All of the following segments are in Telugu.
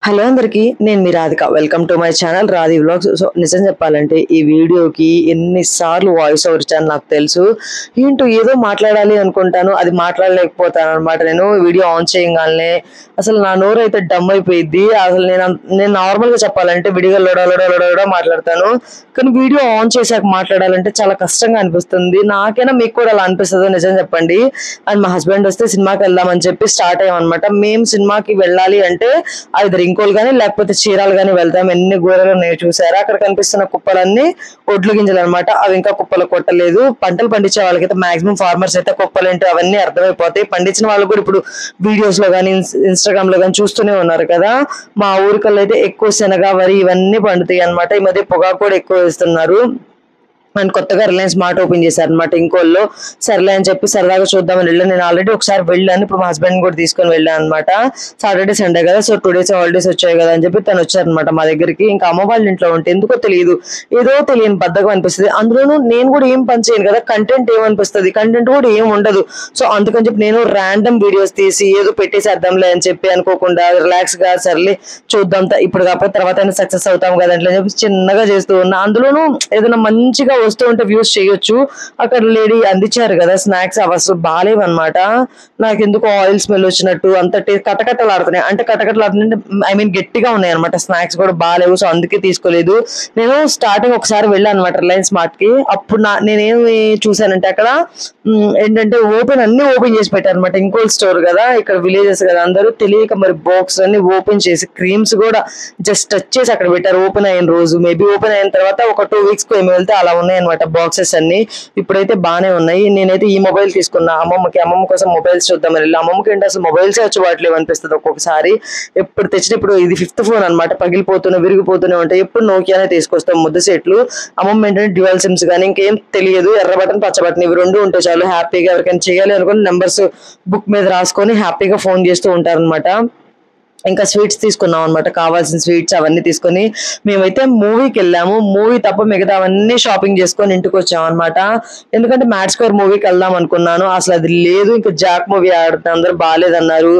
హలో అందరికి నేను మీ Radhika welcome to my channel Radhi vlogs. So నిజం చెప్పాలంటే ఈ వీడియోకి ఎన్నిసార్లు వాయిస్ ఓవర్ ఇచ్చాను నాకు తెలుసు. ఏంటో ఏదో మాట్లాడాలి అనుకుంటాను, అది మాట్లాడలేకపోతాను అనమాట. నేను వీడియో ఆన్ చేయగానే అసలు నా నోరు అయితే డమ్ అయిపోయింది. అసలు నేను నార్మల్గా చెప్పాలంటే విడిగా లొడ మాట్లాడతాను, కానీ వీడియో ఆన్ చేశాక మాట్లాడాలంటే చాలా కష్టంగా అనిపిస్తుంది. నాకైనా మీకు కూడా అలా అనిపిస్తుందో నిజం చెప్పండి. అండ్ మా హస్బెండ్ వస్తే సినిమాకి వెళ్దామని చెప్పి స్టార్ట్ అయ్యామన్నమాట. మేము సినిమాకి వెళ్ళాలి అంటే అది ఇంకోలు కానీ లేకపోతే చీరాలు కానీ వెళ్తాం. ఎన్ని గోరలు ఉన్నాయో చూసారా? అక్కడ కనిపిస్తున్న కుప్పలన్నీ ఒడ్లు గింజలు అనమాట. అవి ఇంకా కుప్పలు కొట్టలేదు. పంటలు పండించే వాళ్ళకైతే మాక్సిమం ఫార్మర్స్ అయితే కుప్పలు ఏంటో అవన్నీ అర్థమైపోతాయి. పండించిన వాళ్ళు కూడా ఇప్పుడు వీడియోస్ లో కానీ ఇన్స్టాగ్రామ్ లో కానీ చూస్తూనే ఉన్నారు కదా. మా ఊరికల్లో అయితే ఎక్కువ శనగ, వరి ఇవన్నీ పండుతాయి అనమాట. ఈ మధ్య పొగాకు కూడా ఎక్కువ వేస్తున్నారు. అండ్ కొత్తగా రిలయన్స్ మార్ట్ ఓపెన్ చేశారు అనమాట ఇంకోల్లో. సర్లే అని చెప్పి సరదాగా చూద్దామని వెళ్ళాను. నేను ఆల్రెడీ ఒకసారి వెళ్ళాను, ఇప్పుడు మా హస్బెండ్ కూడా తీసుకొని వెళ్ళాను అనమాట. సాటర్డే సండే కదా, సో 2 days హాలిడేస్ వచ్చాయి కదా అని చెప్పి తను వచ్చారనమాట మా దగ్గరికి. ఇంకా అమ్మ వాళ్ళ ఇంట్లో ఉంటే ఎందుకో తెలియదు, ఏదో తెలియని బద్దకం అనిపిస్తుంది. అందులోనూ నేను కూడా ఏం పని చేయను కదా, కంటెంట్ ఏమనిపిస్తుంది, కంటెంట్ కూడా ఏం ఉండదు. సో అందుకని చెప్పి నేను ర్యాండమ్ వీడియోస్ తీసి ఏదో పెట్టేసేద్దాంలే అని చెప్పి అనుకోకుండా రిలాక్స్ గా సర్లే చూద్దాం ఇప్పుడు కాకపోతే తర్వాత సక్సెస్ అవుతాం కదంటే అని చెప్పి చిన్నగా చేస్తూ ఉన్నా. అందులోనూ ఏదైనా మంచిగా వస్తూ ఉంటే వ్యూస్ చేయొచ్చు. అక్కడ లేడీ అందించారు కదా స్నాక్స్, అవి అసలు బాగాలేవన్నమాట. నాకు ఎందుకు ఆయిల్ స్మెల్ వచ్చినట్టు అంత కటకట్టలాడుతున్నాయి. అంటే కటకట్టలాడుతుంటే ఐ మీన్ గట్టిగా ఉన్నాయి అనమాట. స్నాక్స్ కూడా బాగాలేవు, సో అందుకే తీసుకోలేదు. నేను స్టార్టింగ్ ఒకసారి వెళ్ళాను అనమాట రిలయన్స్ మార్ట్ కి. అప్పుడు నేనేమి చూసానంటే అక్కడ ఏంటంటే అన్ని ఓపెన్ చేసి పెట్టారు అనమాట. ఇంకోల్ స్టోర్ కదా, ఇక్కడ విలేజెస్ కదా, అందరూ తెలియక మరి బాక్స్ అన్ని ఓపెన్ చేసి క్రీమ్స్ కూడా జస్ట్ టచ్ చేసి అక్కడ పెట్టారు. ఓపెన్ అయిన రోజు మేబీ ఓపెన్ అయిన తర్వాత ఒక 2 weeks కు ఏమి వెళ్తే అలా ఉన్నాయి అనమాట బాక్సెస్ అన్ని. ఇప్పుడైతే బాగానే ఉన్నాయి. నేనైతే ఈ మొబైల్ తీసుకున్నా అమ్మమ్మ కోసం మొబైల్స్ చూద్దామని వెళ్ళి. అమ్మమ్మకి ఏంటి అసలు మొబైల్స్ వచ్చి వాటిలేవు అనిపిస్తుంది ఒక్కొక్కసారి. ఎప్పుడు తెచ్చిన ఇప్పుడు ఇది 5th ఫోన్ అనమాట. పగిలిపోతూనే విరిగిపోతూనే ఉంటాయి. ఎప్పుడు నోకియానే తీసుకొస్తాం ముద్దు సెట్లు. అమ్మమ్మ ఏంటంటే డ్యూయల్ సిమ్స్ కానీ ఇంకేం తెలియదు, ఎర్ర బటన్ పచ్చ బటన్ ఇవి 2 ఉంటే చాలు హ్యాపీగా ఎవరికైనా చేయాలి అనుకుని నెంబర్స్ బుక్ మీద రాసుకొని హ్యాపీగా ఫోన్ చేస్తూ ఉంటారనమాట. ఇంకా స్వీట్స్ తీసుకున్నాం అనమాట, కావాల్సిన స్వీట్స్ అవన్నీ తీసుకొని మేమైతే మూవీకి వెళ్ళాము. మూవీ తప్ప మిగతా అవన్నీ షాపింగ్ చేసుకొని ఇంటికి వచ్చాం అనమాట. ఎందుకంటే మ్యాట్ స్క్వేర్ మూవీకి వెళ్దాం అనుకున్నాను, అసలు అది లేదు. ఇంకా జాక్ మూవీ ఆడుతుంది, అందరూ బాగాలేదన్నారు.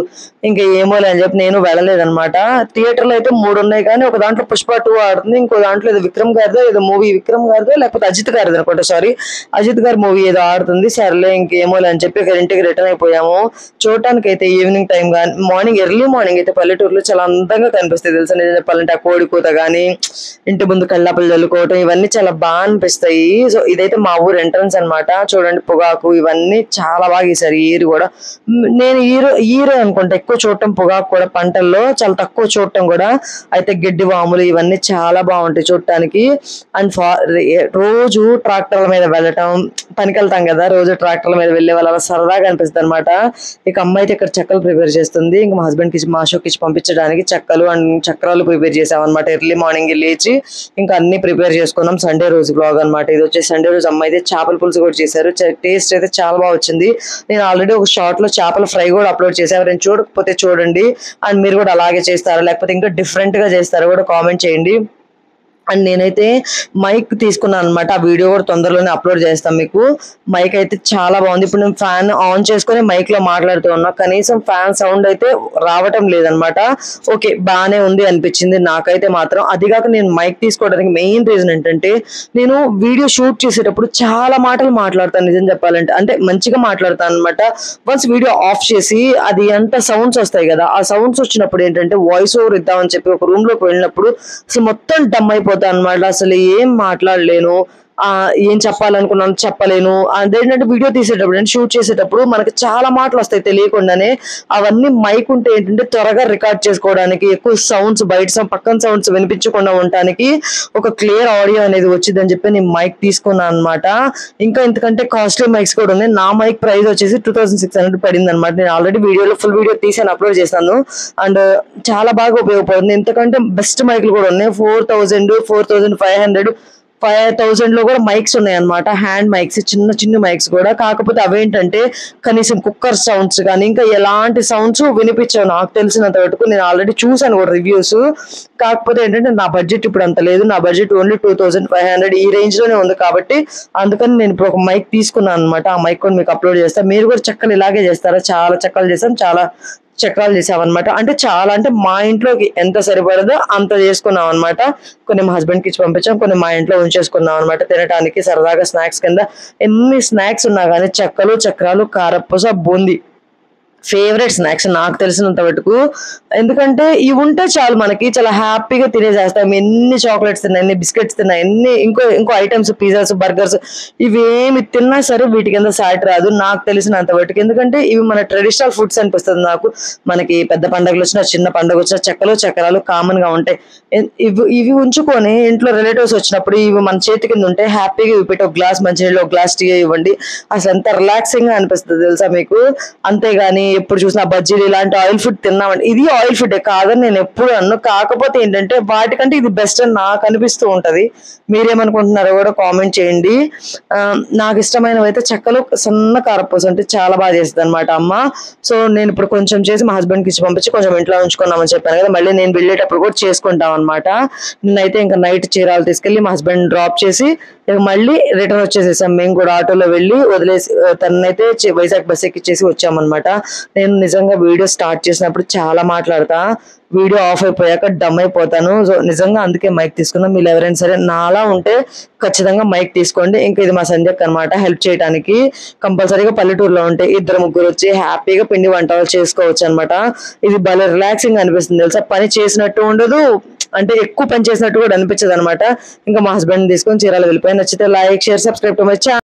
ఇంకా ఏమో అని చెప్పి నేను వెళ్ళలేదనమాట. థియేటర్లో అయితే 3 ఉన్నాయి, కానీ ఒక దాంట్లో పుష్ప 2 ఆడుతుంది, ఇంకో దాంట్లో ఏదో విక్రమ్ గారిదో ఏదో మూవీ, విక్రమ్ గారిదో లేకపోతే అజిత్ గారిది అనుకుంటా, సారీ అజిత్ గారి మూవీ ఏదో ఆడుతుంది. సర్లే ఇంకేమో అని చెప్పి ఇంటికి రిటర్న్ అయిపోయాము. చూడటానికి అయితే ఈవినింగ్ టైం కానీ మార్నింగ్ ఎర్లీ మార్నింగ్ అయితే పల్లెటూరులో చాలా అందంగా కనిపిస్తాయి తెలుసా. నిజం చెప్పాలంటే ఆ కోడి కూత కానీ, ఇంటి ముందు కళ్ళాపలు చల్లుకోవటం ఇవన్నీ చాలా బాగా అనిపిస్తాయి. సో ఇదైతే మా ఊరు ఎంట్రన్స్ అనమాట. చూడండి పొగాకు ఇవన్నీ చాలా బాగా గీసారు. ఈ ఇయర్ కూడా నేను ఈరు అనుకుంటా ఎక్కువ చూడటం పొగాకు కూడా పంటల్లో, చాలా తక్కువ చూడటం కూడా. అయితే గడ్డి వాములు ఇవన్నీ చాలా బాగుంటాయి చూడటానికి. అండ్ రోజు ట్రాక్టర్ల మీద వెళ్ళటం, పనికి వెళ్తాం కదా, రోజు ట్రాక్టర్ల మీద వెళ్ళే వాళ్ళ సరదాగా అనిపిస్తుంది అనమాట. ఇక అమ్మ అయితే ఇక్కడ చెక్కలు ప్రిపేర్ చేస్తుంది. ఇంకా మా హస్బెండ్ కి మా షోకి పంపించడానికి చెక్కలు అండ్ చక్రాలు ప్రిపేర్ చేసాం అనమాట. ఎర్లీ మార్నింగ్ లేచి ఇంకా అన్ని ప్రిపేర్ చేసుకున్నాం. సండే రోజు బ్లాగ్ అనమాట ఇది. వచ్చేసి సండే రోజు అమ్మ అయితే చేపల పులుసు కూడా చేశారు. టేస్ట్ అయితే చాలా బాగా వచ్చింది. నేను ఆల్రెడీ ఒక షార్ట్ లో చేపల ఫ్రై కూడా అప్లోడ్ చేశాను, ఎవరైనా చూడకపోతే చూడండి. అండ్ మీరు కూడా అలాగే చేస్తారా లేకపోతే ఇంకా డిఫరెంట్ గా చేస్తారో కూడా కామెంట్ చేయండి. అండ్ నేనైతే మైక్ తీసుకున్నాను అనమాట. ఆ వీడియో కూడా తొందరలోనే అప్లోడ్ చేస్తాం మీకు. మైక్ అయితే చాలా బాగుంది. ఇప్పుడు నేను ఫ్యాన్ ఆన్ చేసుకుని మైక్ లో మాట్లాడుతూ ఉన్నా, కనీసం ఫ్యాన్ సౌండ్ అయితే రావటం లేదనమాట. ఓకే బాగానే ఉంది అనిపించింది నాకైతే మాత్రం. అదిగాక నేను మైక్ తీసుకోవడానికి మెయిన్ రీజన్ ఏంటంటే, నేను వీడియో షూట్ చేసేటప్పుడు చాలా మాటలు మాట్లాడతాను నిజం చెప్పాలంటే. అంటే మంచిగా మాట్లాడతాను అనమాట. వన్స్ వీడియో ఆఫ్ చేసి అది అంత సౌండ్స్ వస్తాయి కదా, ఆ సౌండ్స్ వచ్చినప్పుడు ఏంటంటే వాయిస్ ఓవర్ ఇద్దామని చెప్పి ఒక రూమ్ లోకి వెళ్ళినప్పుడు అసలు మొత్తం డమ్ అయిపోతాను అనమాట. అసలు ఏం మాట్లాడలేను, ఏం చెప్పాలనుకున్నాను చెప్పలేను. అదేంటంటే వీడియో తీసేటప్పుడు అంటే షూట్ చేసేటప్పుడు మనకి చాలా మాటలు వస్తాయి తెలియకుండానే. అవన్నీ మైక్ ఉంటే ఏంటంటే త్వరగా రికార్డ్ చేసుకోవడానికి, ఎక్కువ సౌండ్స్ బయట పక్కన సౌండ్స్ వినిపించకుండా ఉండడానికి ఒక క్లియర్ ఆడియో అనేది వచ్చిందని చెప్పి నేను మైక్ తీసుకున్నాను అనమాట. ఇంకా ఇంతకంటే కాస్ట్లీ మైక్స్ కూడా ఉన్నాయి. నా మైక్ ప్రైస్ వచ్చేసి 2600 పడింది అనమాట. నేను ఆల్రెడీ వీడియోలో ఫుల్ వీడియో తీసాను, అప్లోడ్ చేశాను. అండ్ చాలా బాగా ఉపయోగపడుతుంది. ఇంతకంటే బెస్ట్ మైక్లు కూడా ఉన్నాయి. 4000, 4500, 5000 లో కూడా మైక్స్ ఉన్నాయి అనమాట. హ్యాండ్ మైక్స్, చిన్న మైక్స్ కూడా. కాకపోతే అవేంటంటే కనీసం కుక్కర్ సౌండ్స్ కానీ ఇంకా ఎలాంటి సౌండ్స్ వినిపించావు నాకు తెలిసినంత వరకు. నేను ఆల్రెడీ చూసాను కూడా రివ్యూస్. కాకపోతే ఏంటంటే నా బడ్జెట్ ఇప్పుడు అంత లేదు. నా బడ్జెట్ ఓన్లీ 2500 ఈ రేంజ్ లోనే ఉంది. కాబట్టి అందుకని నేను ఇప్పుడు ఒక మైక్ తీసుకున్నాను అనమాట. ఆ మైక్ కూడా మీకు అప్లోడ్ చేస్తాను. మీరు కూడా చెక్కలు ఇలాగే చేస్తారా? చాలా చెక్కలు చేస్తాం, చాలా చక్రాలు చేసామన్నమాట. అంటే చాలా, అంటే మా ఇంట్లోకి ఎంత సరిపడదో అంత చేసుకున్నాం అనమాట. కొన్ని మా హస్బెండ్కి ఇచ్చి పంపించాం, కొన్ని మా ఇంట్లో ఉంచేసుకున్నాం అనమాట తినడానికి సరదాగా స్నాక్స్ కింద. ఎన్ని స్నాక్స్ ఉన్నా కానీ చెక్కలు, చక్రాలు, కారపూస, బూందీ ఫేవరెట్ స్నాక్స్ నాకు తెలిసినంత మటుకు. ఎందుకంటే ఇవి ఉంటే చాలు మనకి చాలా హ్యాపీగా తినేసేస్తాం. ఎన్ని చాక్లెట్స్ తిన్నా, ఎన్ని బిస్కెట్స్ తిన్నా, ఎన్ని ఇంకో ఐటమ్స్, పిజ్జాస్, బర్గర్స్, ఇవేమి తిన్నా సరే వీటి కింద సాటి రాదు నాకు తెలిసినంత మటుకు. ఎందుకంటే ఇవి మన ట్రెడిషనల్ ఫుడ్స్ అనిపిస్తుంది నాకు. మనకి పెద్ద పండుగలు వచ్చినా, చిన్న పండుగ వచ్చినా చెక్కలు, చక్రాలు కామన్ గా ఉంటాయి. ఇవి ఉంచుకొని ఇంట్లో రిలేటివ్స్ వచ్చినప్పుడు ఇవి మన చేతి కింద ఉంటే హ్యాపీగా ఇవి పెట్టి ఒక గ్లాస్ మంచినీళ్ళు, ఒక గ్లాస్ టీ ఇవ్వండి, అసలు ఎంత రిలాక్సింగ్ గా అనిపిస్తుంది తెలుసా మీకు. అంతేగాని ఎప్పుడు చూసినా బజ్జీలు ఇలాంటి ఆయిల్ ఫుడ్ తిన్నామండి. ఇది ఆయిల్ ఫుడ్ కాదని నేను ఎప్పుడు అన్ను. కాకపోతే ఏంటంటే వాటికంటే ఇది బెస్ట్ అని నాకు అనిపిస్తూ ఉంటది. మీరేమనుకుంటున్నారో కూడా కామెంట్ చేయండి. నాకు ఇష్టమైనవి అయితే చెక్కలు, సన్న కారపూస అంటే చాలా బాగా చేస్తుంది అనమాట అమ్మ. సో నేను ఇప్పుడు కొంచెం చేసి మా హస్బెండ్కి ఇచ్చి పంపించి కొంచెం ఇంట్లో ఉంచుకున్నామని చెప్పాను కదా, మళ్ళీ నేను వెళ్ళేటప్పుడు కూడా చేసుకుంటాం అనమాట. నేనైతే ఇంకా నైట్ చీరాలు తీసుకెళ్లి మా హస్బెండ్ డ్రాప్ చేసి మళ్ళీ రిటర్న్ వచ్చేసేసాం. మేము కూడా ఆటోలో వెళ్ళి వదిలేసి తనైతే వైజాగ్ బస్ ఎక్కిచ్చేసి వచ్చామన్నమాట. నేను నిజంగా వీడియో స్టార్ట్ చేసినప్పుడు చాలా మాట్లాడతా, వీడియో ఆఫ్ అయిపోయాక డమ్ అయిపోతాను. సో నిజంగా అందుకే మైక్ తీసుకున్నాం. మీరు ఎవరైనా సరే నాలా ఉంటే ఖచ్చితంగా మైక్ తీసుకోండి. ఇంకా ఇది మా సంజయ్ అనమాట, హెల్ప్ చేయడానికి. కంపల్సరీగా పల్లెటూరులో ఉంటే 2-3 వచ్చి హ్యాపీగా పిండి వంటలు చేసుకోవచ్చు అనమాట. ఇది భలే రిలాక్సింగ్ అనిపిస్తుంది తెలుసా. పని చేసినట్టు ఉండదు, అంటే ఎక్కువ పని చేసినట్టు కూడా అనిపించదు అనమాట. ఇంకా మా హస్బెండ్ తీసుకొని చీరాలు వెళ్ళిపోయి. నచ్చితే like, share, subscribe to my channel.